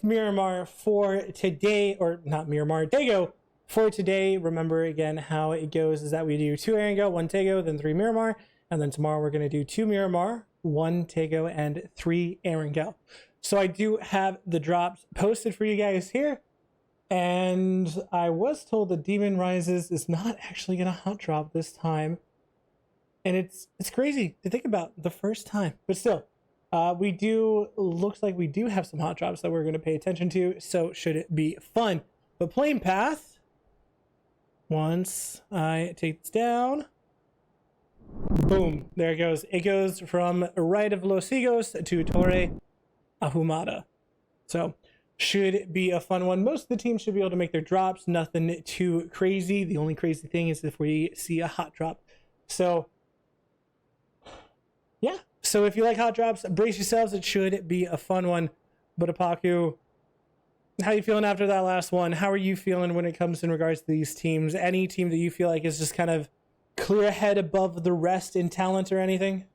with Miramar for today, or not Miramar, Dago for today. Remember again how it goes is that we do 2 Erangel, 1 Dago, then 3 Miramar, and then tomorrow we're going to do 2 Miramar, 1 Dago, and 3 Erangel. So I do have the drops posted for you guys here, and I was told that Demon Rises is not actually going to hot drop this time, and it's crazy to think about the first time, but still. Looks like we do have some hot drops that we're going to pay attention to, so should it be fun. But playing path, once I take this down, boom, there it goes. It goes from right of Los Higos to Torre Ahumada. So should be a fun one. Most of the teams should be able to make their drops, nothing too crazy. The only crazy thing is if we see a hot drop. So yeah. So if you like hot drops, brace yourselves. It should be a fun one. But Apaku, how are you feeling after that last one? How are you feeling when it comes in regards to these teams? Any team that you feel like is just kind of clear ahead above the rest in talent or anything?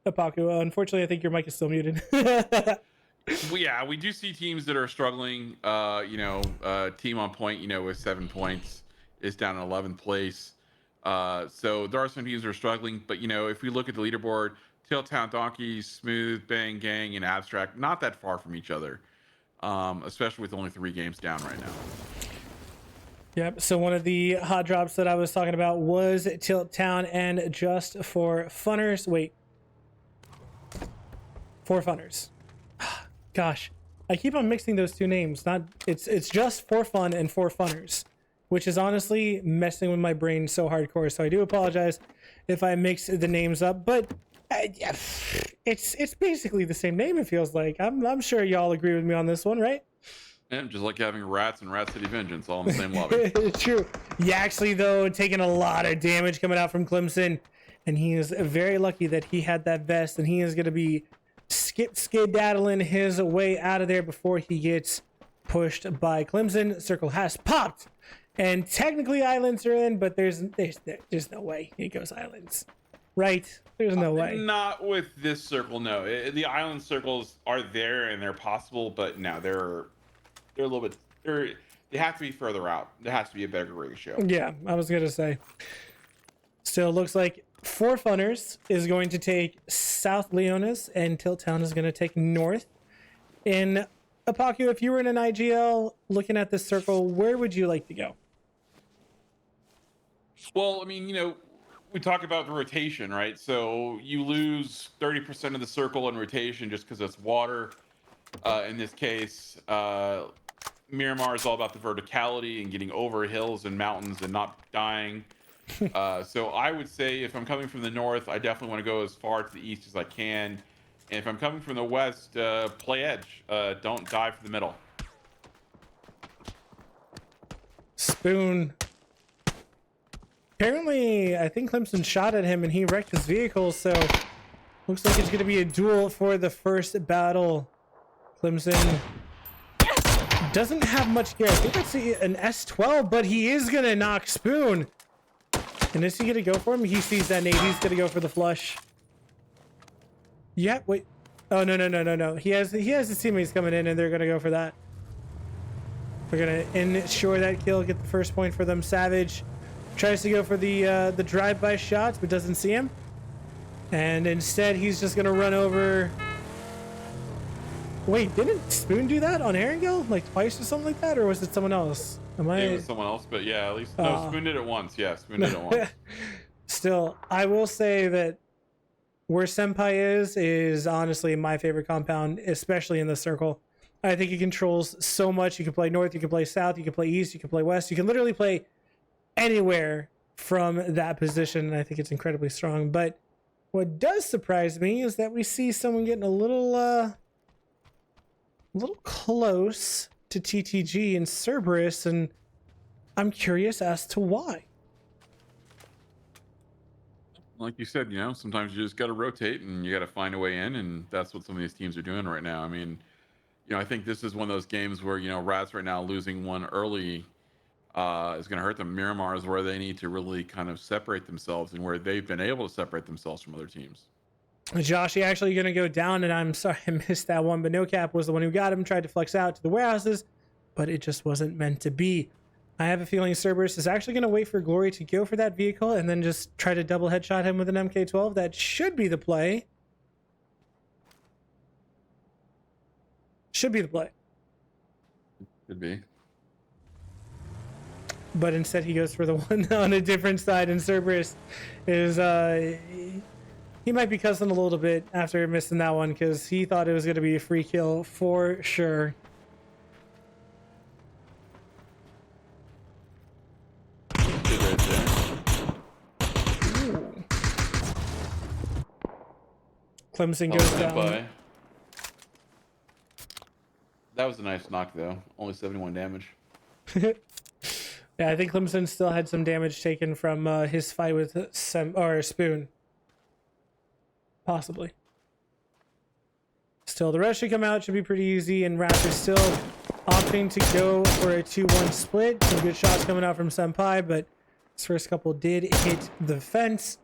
Apaku, unfortunately, I think your mic is still muted. Yeah, we do see teams that are struggling. Team on point, with 7 points is down in 11th place. So there are some teams that are struggling. But, if we look at the leaderboard, Tailtown Donkeys, Smooth, Bang Gang, and Abstract, not that far from each other, especially with only 3 games down right now. Yep, so one of the hot drops that I was talking about was Tilt Town, and just for funners, wait. 4 funners. Gosh, I keep on mixing those 2 names. It's just 4 fun and 4 funners, which is honestly messing with my brain so hardcore. So I do apologize if I mix the names up, but it's basically the same name. It feels like I'm sure y'all agree with me on this one, right? Yeah, just like having Rats and Rat City Vengeance all in the same lobby. True. Yaxley, though, taking a lot of damage coming out from Clemson, and he is very lucky that he had that vest, and he is going to be skedaddling his way out of there before he gets pushed by Clemson. Circle has popped, and technically islands are in, but there's no way it goes islands, right? There's no way. Not with this circle, no. The island circles are there and they're possible, but no, they're a little bit. They have to be further out. There has to be a better ratio. Yeah, I was gonna say. Still looks like 4 funners is going to take South Leonis, and Tilt Town is going to take North. In Apaku, if you were in an IGL looking at this circle, where would you like to go? Well, I mean, we talk about the rotation, right? So you lose 30% of the circle in rotation just because it's water. In this case, Miramar is all about the verticality and getting over hills and mountains and not dying. So I would say if I'm coming from the north, I definitely want to go as far to the east as I can. And if I'm coming from the west, play edge. Don't die for the middle. Spoon. Apparently, I think Clemson shot at him and he wrecked his vehicle, so looks like it's going to be a duel for the first battle. Clemson doesn't have much gear. I think that's an S12, but he is going to knock Spoon. And is he going to go for him? He sees that nade. He's going to go for the flush. Yeah, wait. Oh, no. He has his teammates coming in, and they're going to go for that. They're going to ensure that kill, get the first point for them. Savage tries to go for the drive-by shots, but doesn't see him. And instead, he's just going to run over. Wait, didn't Spoon do that on Erangel? Like twice or something like that? Or was it someone else? It was someone else, but yeah, at least no, Spoon did it once. Yeah, Spoon did it once. Still, I will say that where Senpai is honestly my favorite compound, especially in the circle. I think he controls so much. You can play north, you can play south, you can play east, you can play west. You can literally play anywhere from that position, and I think it's incredibly strong. But what does surprise me is that we see someone getting a little close to TTG and Cerberus, and I'm curious as to why. Like you said, sometimes you just got to rotate and you got to find a way in, and that's what some of these teams are doing right now. I mean, I think this is one of those games where, Rats right now losing one early is going to hurt them. Miramar is where they need to really kind of separate themselves, and where they've been able to separate themselves from other teams. Josh, he actually going to go down, and I'm sorry I missed that one, but No Cap was the one who got him, tried to flex out to the warehouses, but it just wasn't meant to be. I have a feeling Cerberus is actually going to wait for Glory to go for that vehicle and then just try to double headshot him with an MK12. That should be the play. Should be the play. Could be. But instead he goes for the one on a different side, and Cerberus is he might be cussing a little bit after missing that one, because he thought it was going to be a free kill for sure. Clemson goes down. By. That was a nice knock, though. Only 71 damage. Yeah, I think Clemson still had some damage taken from his fight with Spoon. Possibly. Still, the rest should come out. Should be pretty easy. And Raptors still opting to go for a 2-1 split. Some good shots coming out from Senpai, but his first couple did hit the fence.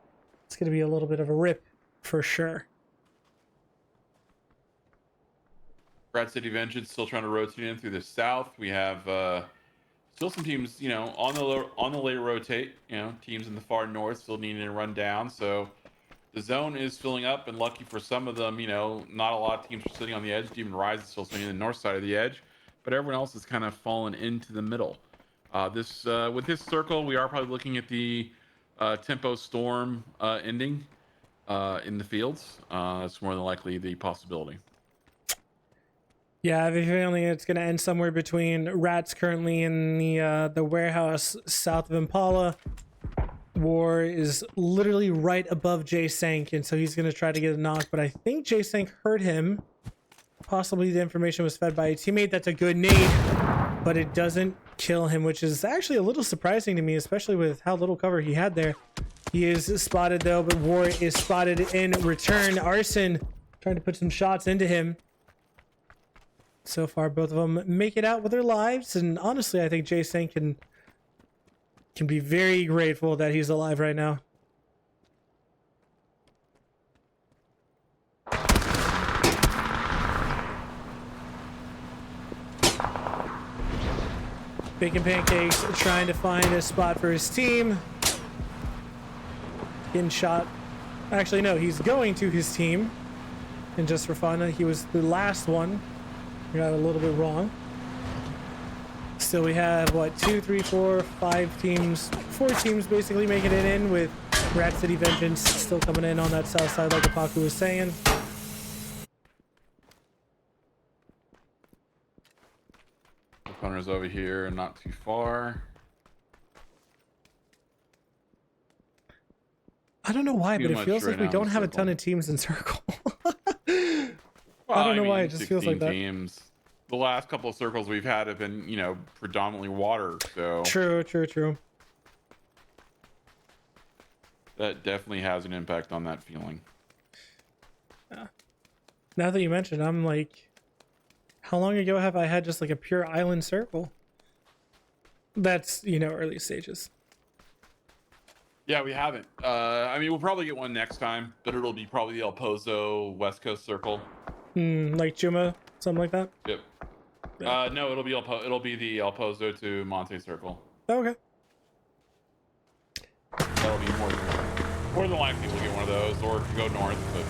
It's going to be a little bit of a rip for sure. Rat City Vengeance still trying to rotate in through the south. We have still some teams, on the late rotate. Teams in the far north still needing to run down. So the zone is filling up, and lucky for some of them, not a lot of teams are sitting on the edge. Demon Rise is still sitting on the north side of the edge, but everyone else is kind of fallen into the middle. With this circle, we are probably looking at the Tempo Storm ending in the fields. That's more than likely the possibility. Yeah, I have a feeling it's going to end somewhere between Rats currently in the warehouse south of Impala. War is literally right above Jay Sank, and so he's going to try to get a knock, but I think Jay Sank heard him. Possibly the information was fed by a teammate. That's a good nade, but it doesn't kill him, which is actually a little surprising to me, especially with how little cover he had there. He is spotted, though, but War is spotted in return. Arson trying to put some shots into him. So far, both of them make it out with their lives, and honestly, I think Jason can be very grateful that he's alive right now. Bacon Pancakes trying to find a spot for his team. Getting shot. Actually, no, he's going to his team. And just for fun, he was the last one. We got a little bit wrong. Still, we have, 2, 3, 4, 5 teams, 4 teams basically making it in, with Rat City Vengeance still coming in on that south side, like Apaku was saying. The punter's over here, not too far. I don't know why, but it feels like we don't have a ton of teams in circle. Well, I don't know why, it just feels like that. Teams. The last couple of circles we've had have been, predominantly water, so... True. That definitely has an impact on that feeling. Yeah. Now that you mentioned, I'm like, how long ago have I had just like a pure island circle? That's, early stages. Yeah, we haven't. We'll probably get one next time, but it'll be probably the El Pozo West Coast Circle. Like Chuma, something like that? Yep. Yeah. No, it'll be the El Pozo to Monte Circle. Oh, okay. That'll be more than likely we'll get one of those, or go north, but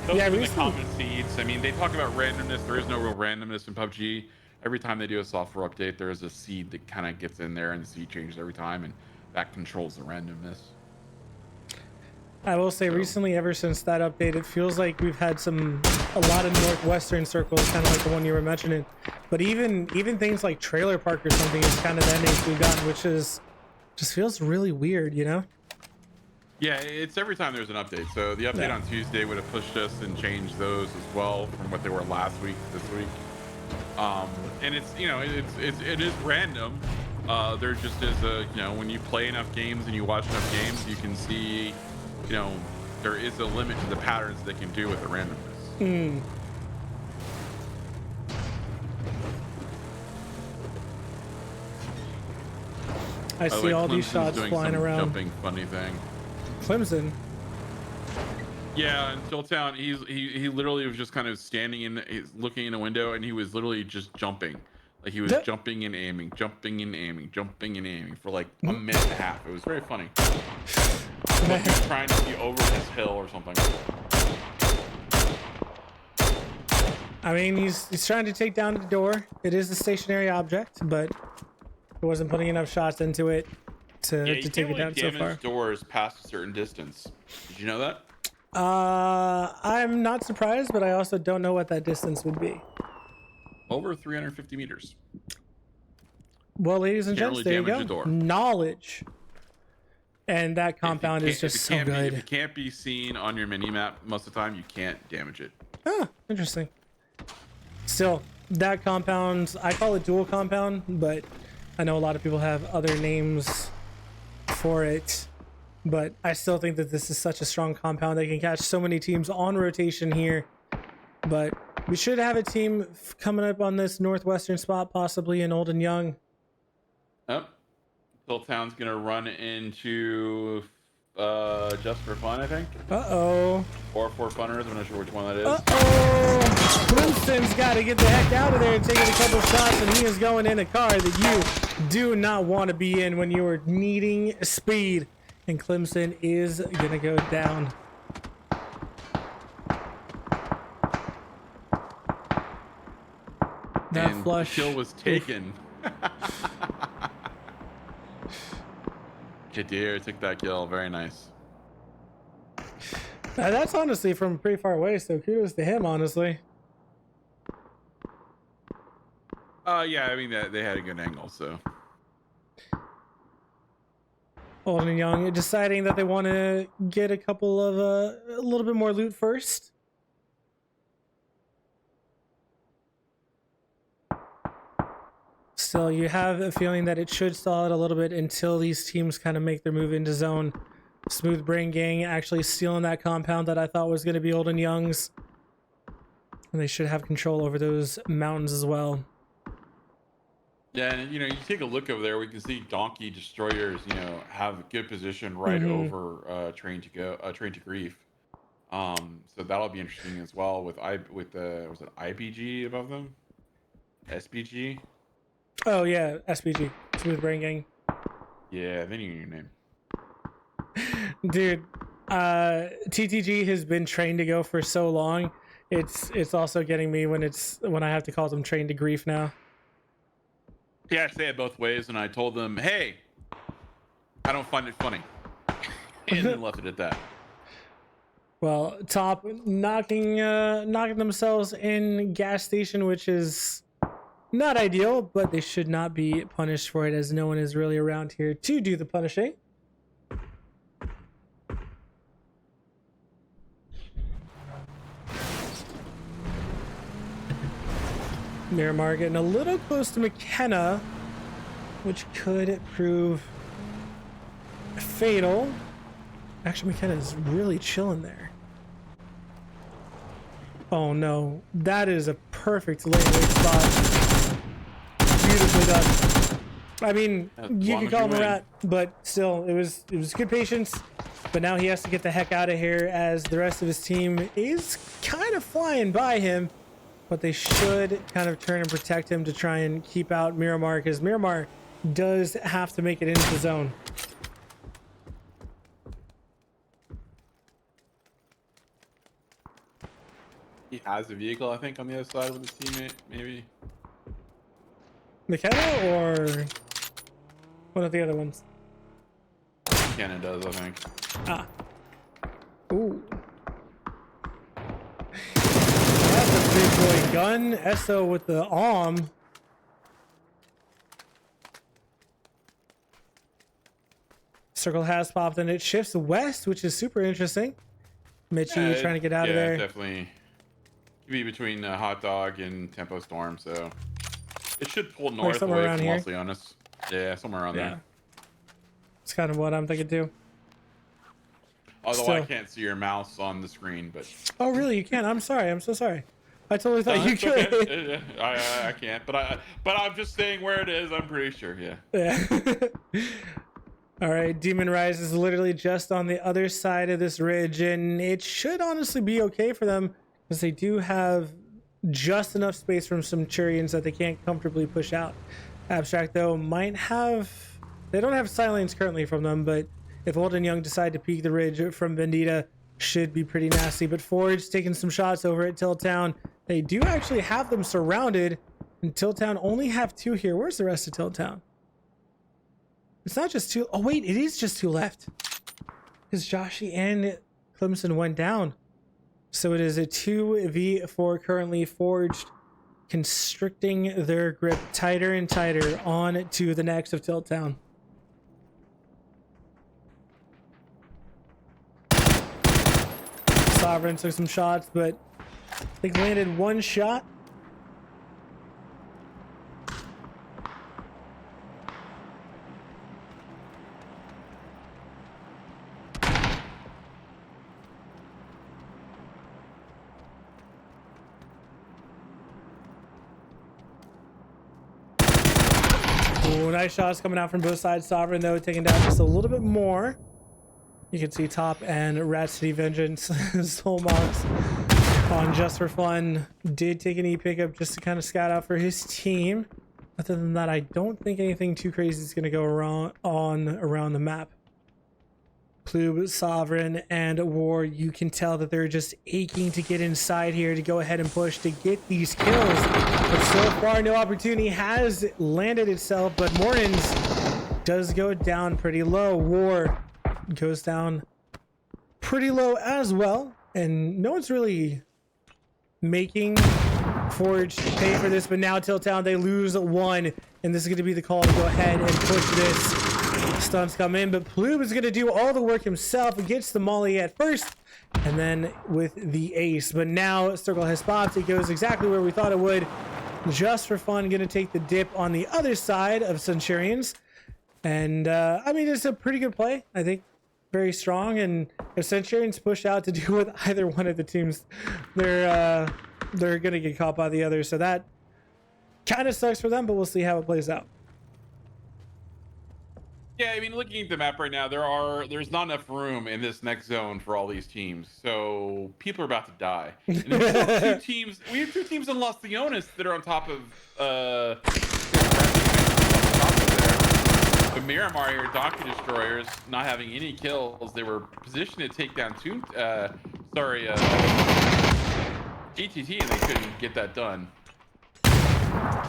those are the common seeds. They talk about randomness. There is no real randomness in PUBG. Every time they do a software update, there is a seed that kind of gets in there, and the seed changes every time, and that controls the randomness. I will say, recently, ever since that update, it feels like we've had a lot of northwestern circles, kind of like the one you were mentioning. But even things like Trailer Park or something is kind of the endings we've gotten, which just feels really weird, Yeah, it's every time there's an update. So the update on Tuesday would have pushed us and changed those as well from what they were last week to this week. And it's it is random. There just is when you play enough games and you watch enough games, you can see. There is a limit to the patterns they can do with the randomness. I By the see way, all these Clemson's shots doing flying some around. jumping funny thing. Clemson. Yeah, in Stilltown, he literally was just kind of standing he's looking in a window, and he was literally just jumping. Like he was jumping and aiming, jumping and aiming, jumping and aiming for like a minute and a half. It was very funny. Like he was trying to be over this hill or something. I mean, he's trying to take down the door. It is a stationary object, but he wasn't putting enough shots into it Yeah, to you take can't it really down so far. damage doors past a certain distance. Did you know that? I'm not surprised, but I also don't know what that distance would be. Over 350 meters. Well, ladies and Can't gents, really there you damage go. a door. Knowledge. And that compound is just so good. If it can't be seen on your mini map most of the time, you can't damage it. Ah, interesting. Still, that compound, I call it dual compound, but I know a lot of people have other names for it. But I still think that this is such a strong compound. They can catch so many teams on rotation here. But we should have a team coming up on this northwestern spot, possibly in Old and Young. Yep. Hilltown's gonna run into Just for Fun, I think. Uh-oh. Or For Funners, I'm not sure which one that is. Uh-oh. Clemson's got to get the heck out of there and take a couple shots, and he is going in a car that you do not want to be in when you are needing speed. And Clemson is going to go down. That And flush. the kill was taken. Kadir took that kill. Very nice. That's honestly from pretty far away, so kudos to him, honestly. Yeah, I mean, they had a good angle, so. Old and Young deciding that they want to get a couple of a little bit more loot first. Still, you have a feeling that it should stall it a little bit until these teams kind of make their move into zone. Smooth Brain Gang actually stealing that compound that I thought was going to be Old and Young's. And they should have control over those mountains as well. Yeah, and you take a look over there, we can see Donkey Destroyers, have a good position right over Train to Grief. So that'll be interesting as well was it IPG above them? SPG? Oh yeah, SPG, Smooth Brain Gang. Yeah, they knew your name. Dude, TTG has been trained to go for so long. It's also getting me when I have to call them Trained to Grief now. Yeah, I say it both ways, and I told them, hey, I don't find it funny. And then left it at that. Well, Top knocking themselves in gas station, which is not ideal, but they should not be punished for it as no one is really around here to do the punishing. Miramar getting a little close to McKenna, which could prove fatal. Actually, McKenna is really chilling there. Oh no, that is a perfect late spot. Beautifully done. I mean, you could call him a rat, but still, it was good patience. But now he has to get the heck out of here as the rest of his team is kind of flying by him. But they should kind of turn and protect him to try and keep out Miramar, because Miramar does have to make it into the zone. He has a vehicle, I think, on the other side with his teammate, maybe. McKenna or one of the other ones? Cannon does, I think. Ah. Ooh. That's a big boy gun. Esso with the arm. Circle has popped and it shifts west, which is super interesting. Mitchie trying to get out of there. Definitely. Could be between Hot Dog and Tempo Storm, so it should pull north away from Los Leones. Yeah, somewhere around there. It's kind of what I'm thinking too. Although I can't see your mouse on the screen, but oh really? You can? I'm sorry. I'm so sorry. I totally thought you It's could. okay. I can't, but I'm just saying where it is. I'm pretty sure. Yeah. Yeah. All right, Demon Rise is literally just on the other side of this ridge, and it should honestly be okay for them because they do have just enough space from Centurions that they can't comfortably push out. Abstract, though, might have... They don't have silence currently from them, but if Old and Young decide to peek the ridge from Vendita, should be pretty nasty. But Forge taking some shots over at Tilltown. They do actually have them surrounded, and Tilltown only have 2 here. Where's the rest of Tilltown? It's not just 2. Oh, wait, it is just 2 left. Because Joshi and Clemson went down. So it is a 2v4 currently. Forged constricting their grip tighter and tighter on to the next of Tilltown. Sovereign took some shots, but I think landed 1 shot. Ooh, nice shots coming out from both sides. Sovereign, though, taking down just a little bit more. You can see Top and Rat City Vengeance, Soulmox on Just for Fun. Did take an E pickup just to kind of scout out for his team. Other than that, I don't think anything too crazy is going to go around the map. Plube, Sovereign, and War, you can tell that they're just aching to get inside here to go ahead and push to get these kills. But so far, no opportunity has landed itself, but Morton's does go down pretty low. War goes down pretty low as well, and no one's really making Forge pay for this, but now Tilltown, they lose 1, and this is going to be the call to go ahead and push this. Stunts come in, but Plube is going to do all the work himself. Gets the molly at first, and then with the ace. But now Circle has spots. It goes exactly where we thought it would. Just for Fun, going to take the dip on the other side of Centurions. And, I mean, it's a pretty good play, I think. Very strong, and if Centurions push out to do with either one of the teams, they're going to get caught by the other. So that kind of sucks for them, but we'll see how it plays out. Yeah, I mean, looking at the map right now, there's not enough room in this next zone for all these teams, so people are about to die. And we have 2 teams in Los Leones that are on top of the Miramar here, Donkey Destroyers, not having any kills. They were positioned to take down GTT, and they couldn't get that done.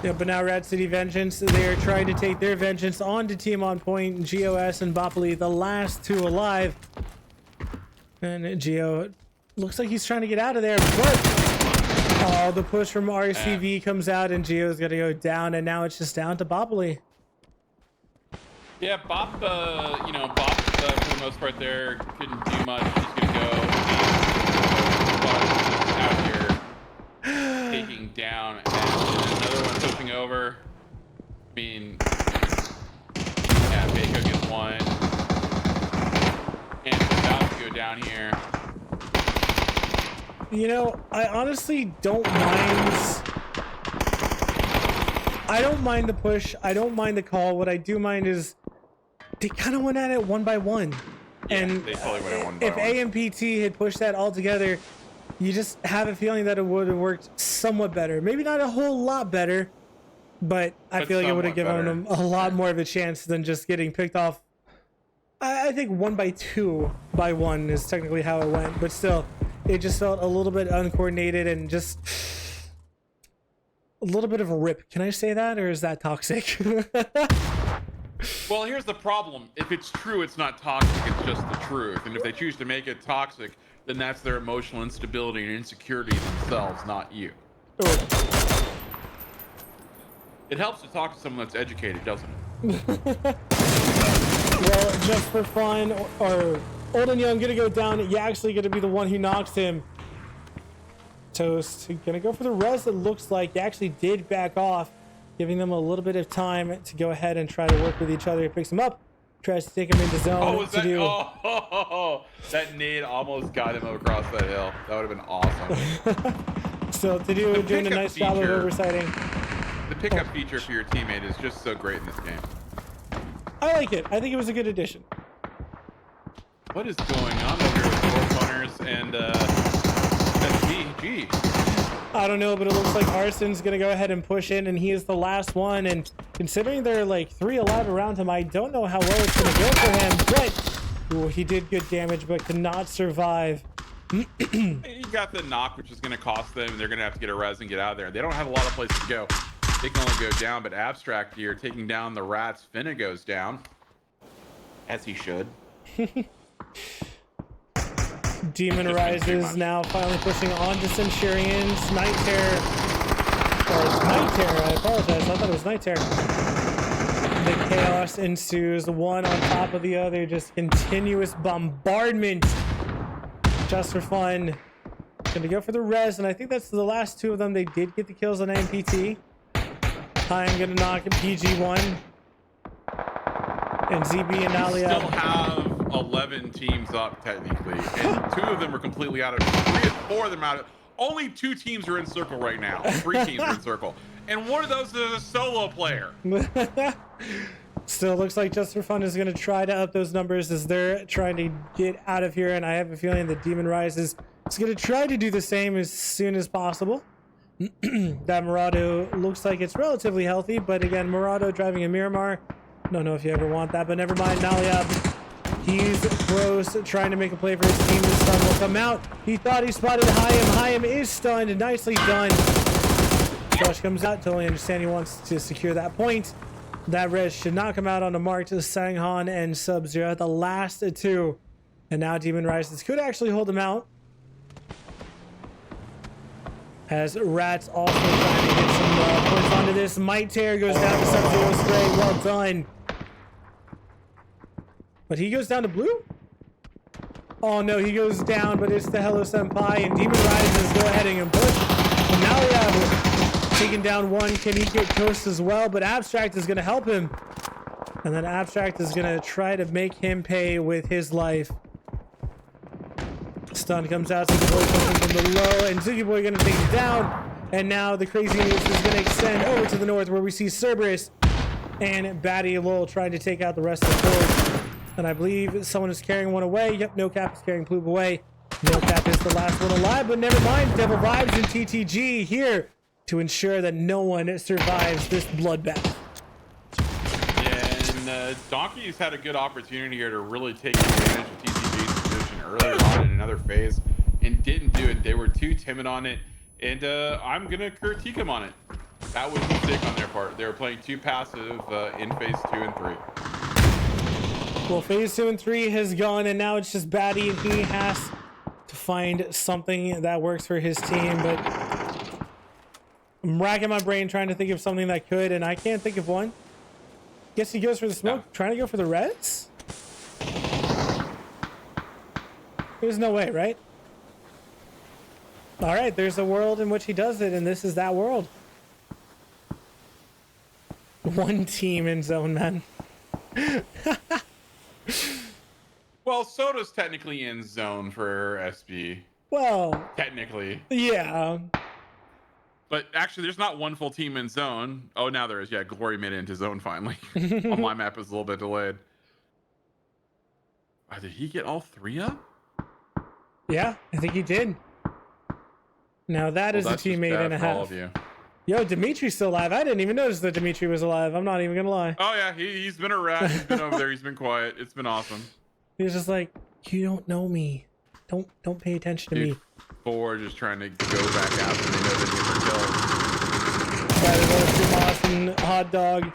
Yeah, but now Rat City Vengeance, they are trying to take their vengeance onto Team On Point, GOS and Bopoli, the last 2 alive. And Geo looks like he's trying to get out of there, but the push from RCV comes out, and Geo's gonna go down, and now it's just down to Bopoli. Yeah, Bop, for the most part there, couldn't do much. He's gonna go out here taking down, and another one pushing over. I mean, yeah, Baco gets 1. And it's about to go down here. You know, I honestly don't mind. I don't mind the push. I don't mind the call. What I do mind is they kind of went at it 1 by 1. Yeah, and they totally went at 1 by 1. If AMPT had pushed that all together, you just have a feeling that it would have worked somewhat better. Maybe not a whole lot better, but I feel like it would have given them a lot more of a chance than just getting picked off. I think 1 by 2 by 1 is technically how it went, but still, it just felt a little bit uncoordinated and just a little bit of a rip. Can I say that, or is that toxic? Well, here's the problem. If it's true, it's not toxic, it's just the truth. And if they choose to make it toxic, then that's their emotional instability and insecurity themselves, not you. Oh. It helps to talk to someone that's educated, doesn't it? Well, just for fun, or Old and Young gonna go down. Yaxley gonna be the one who knocks him. Toast gonna go for the res. It looks like Yaxley did back off, giving them a little bit of time to go ahead and try to work with each other. He picks him up, tries to take him into zone. That nade almost got him across that hill. That would have been awesome. Still, doing a pickup nice job of feature- oversighting. The pickup feature for your teammate is just so great in this game. I like it. I think it was a good addition. What is going on over here with Dwarf Hunters and SPG? I don't know, but it looks like Arson's going to go ahead and push in, and he is the last one. And considering there are like 3 alive around him, I don't know how well it's going to go for him. But ooh, he did good damage, but could not survive. You got the knock, which is going to cost them. They're going to have to get a res and get out of there. They don't have a lot of places to go. They can only go down, but Abstract here taking down the rats. Finna goes down, as he should. Demon Rises now finally pushing on to Centurions. Night Terror. Or it's Night Terror, I apologize. I thought it was Night Terror. The chaos ensues, one on top of the other, just continuous bombardment. Just for fun. Gonna go for the res, and I think that's the last 2 of them. They did get the kills on AMPT. I'm gonna knock PG1. And ZB and Nalia. Still have 11 teams up technically, and 2 of them are completely out of 3 and 4 of them out of. Only 2 teams are in circle right now. 3 teams are in circle, and one of those is a solo player. Still looks like Just for Fun is going to try to up those numbers as they're trying to get out of here, and I have a feeling that Demon Rises is going to try to do the same as soon as possible. That Murado looks like it's relatively healthy, but again, Murado driving a Miramar. Don't know if you ever want that, but never mind. Nalia, he's close, trying to make a play for his team. The stun will come out. He thought he spotted Hayam. Hayam is stunned. Nicely done. Josh comes out. Totally understand he wants to secure that point. That res should not come out on the mark to Sanghan and Sub-Zero at the last 2. And now Demon Rises could actually hold him out. As Rats also trying to get some points onto this. Might Tear goes down to Sub-Zero spray. Well done. But he goes down to blue? Oh no, he goes down, but it's the Hello Senpai, and Demon Rises go ahead and push. And now we have taken down 1. Can he get Coast as well? But Abstract is going to help him. And then Abstract is going to try to make him pay with his life. Stun comes out, Ziggy Boy coming from below, and Ziggy Boy going to take him down. And now the craziness is going to extend over to the north, where we see Cerberus and Batty Lowell trying to take out the rest of the force. And I believe someone is carrying one away. Yep, No Cap is carrying Ploob away. No Cap is the last one alive, but never mind. Devil Vibes and TTG here to ensure that no one survives this bloodbath. Yeah, and Donkey's had a good opportunity here to really take advantage of TTG's position earlier on in another phase and didn't do it. They were too timid on it, and I'm going to critique them on it. That was a mistake on their part. They were playing too passive in phase 2 and 3. Well, phase 2 and 3 has gone, and now it's just Batty, and he has to find something that works for his team. But I'm racking my brain trying to think of something that could, and I can't think of one. Guess he goes for the smoke, trying to go for the reds? There's no way, right? All right, there's a world in which he does it, and this is that world. 1 team in zone, man. Well, Soda's technically in zone for SB. Well, Technically. yeah. But actually, there's not 1 full team in zone. Oh, now there is. Yeah, Glory made it into zone finally. On my map, it's a little bit delayed. Did he get all 3 up? Yeah, I think he did. Now that is a teammate and a half. All of you. Yo, Dimitri's still alive. I didn't even notice that Dimitri was alive. I'm not even gonna lie. Oh yeah, he's been a rat. He's been over there. He's been quiet. It's been awesome. He was just like, you don't know me. Don't pay attention to me. 4 just trying to go back out and they know they get their kills. Right, and Hot Dog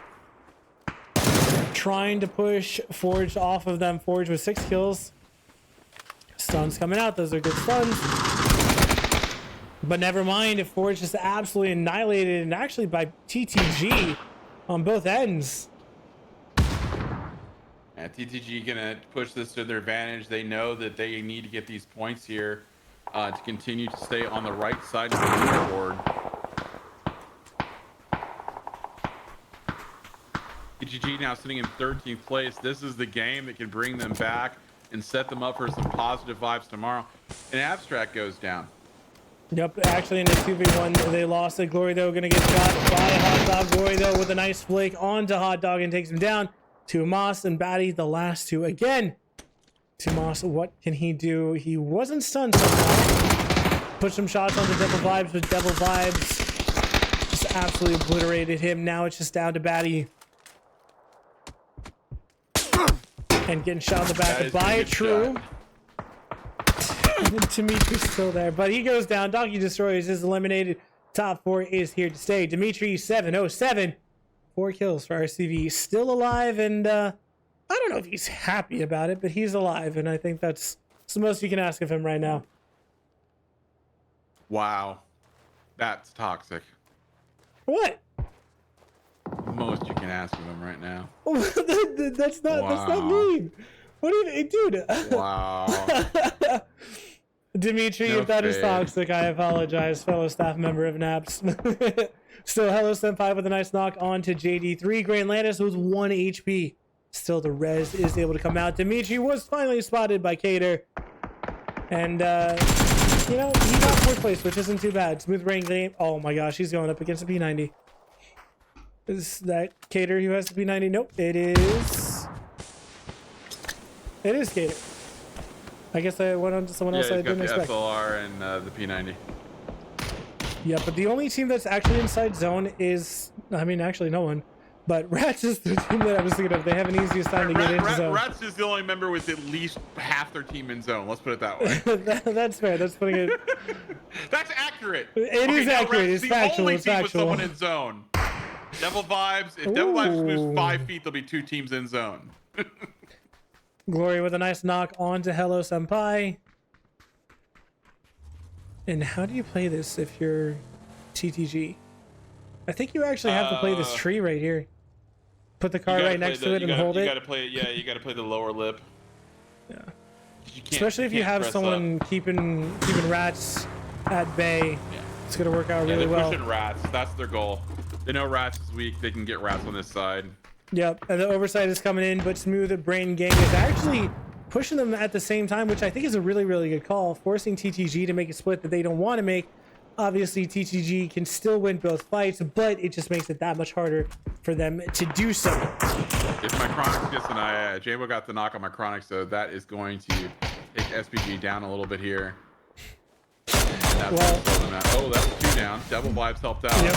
trying to push Forge off of them. Forge with 6 kills. Stuns coming out. Those are good stuns. But never mind, if Forge is absolutely annihilated, and actually by TTG on both ends. And TTG gonna push this to their advantage. They know that they need to get these points here to continue to stay on the right side of the leaderboard. TTG now sitting in 13th place. This is the game that can bring them back and set them up for some positive vibes tomorrow. And Abstract goes down. Yep, actually in the 2v1 they lost it. Glory though gonna get shot by Hot Dog. Glory though with a nice flick onto Hot Dog and takes him down. Tomas and Batty, the last two again. Tomas, what can he do? He wasn't stunned somehow. Put some shots on the Devil Vibes, but Devil Vibes just absolutely obliterated him. Now it's just down to Batty. And getting shot in the back by a True. Dimitri's still there, but he goes down. Donkey Destroyers is eliminated. Top 4 is here to stay. Dimitri 707. 4 kills for RCV. Still alive, and I don't know if he's happy about it, but he's alive, and I think that's the most you can ask of him right now. Wow. That's toxic. What? The most you can ask of him right now. That's not mean. What do you, dude? Wow. Dimitri, No if that is fair. toxic, I apologize, fellow staff member of Naps. Still, Hello Senpai with a nice knock on to JD3. Grand Landis was 1 HP. Still, the res is able to come out. Dimitri was finally spotted by Cater. And, you know, he got 4th place, which isn't too bad. Smooth Brain game. Oh my gosh, he's going up against a P90. Is that Cater who has the P90? Nope, it is... It is Cater. I guess I went on to someone else I didn't expect. The SLR and the P90. Yeah, but the only team that's actually inside zone is, I mean, actually no one. But Rats is the team that I was thinking of. They have an easiest time to get into zone. Rats is the only member with at least half their team in zone. Let's put it that way. That's fair. That's putting it. That's accurate. It is accurate. Rats, It's factual. only It's team with factual. someone in zone. Devil Vibes. If Devil Vibes moves 5 feet, there'll be 2 teams in zone. Glory with a nice knock on to Hello Senpai. And how do you play this if you're TTG? I think you actually have to play this tree right here. Put the car right next to it and hold it. You gotta play it. Yeah, you gotta play the lower lip. Yeah. You can't, Especially if you have someone keeping Rats at bay. Yeah. It's gonna work out really they're well. pushing Rats. That's their goal. They know Rats is weak. They can get Rats on this side. Yep, and the oversight is coming in, but Smooth Brain Gang is actually pushing them at the same time, which I think is a really, really good call, forcing TTG to make a split that they don't want to make. Obviously, TTG can still win both fights, but it just makes it that much harder for them to do so. If my Chronix gets an J-Bo got the knock on my Chronix, so that is going to take SPG down a little bit here. And that's oh, that's 2 down. Devil Vibes helped out. Yep.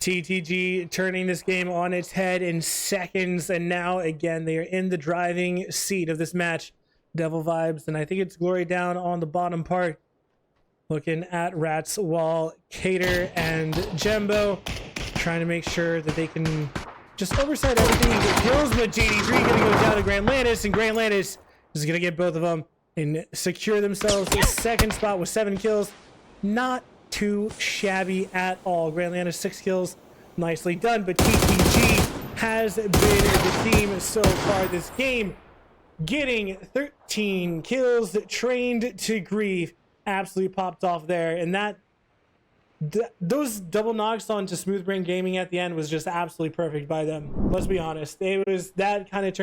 TTG turning this game on its head in seconds, and now again they are in the driving seat of this match. Devil Vibes, and I think it's Glory down on the bottom part, looking at Rats, while Cater and Jembo trying to make sure that they can just oversight everything and get kills, but JD3 gonna go down to Grand Landis, and Grand Landis is gonna get both of them and secure themselves the 2nd spot with 7 kills. Not too shabby at all. Grand Landis 6 kills, nicely done, but TTG has been the team so far this game, getting 13 kills, trained to grief. Absolutely popped off there, and those double knocks onto Smooth Brain Gaming at the end was just absolutely perfect by them. Let's be honest, it was that kind of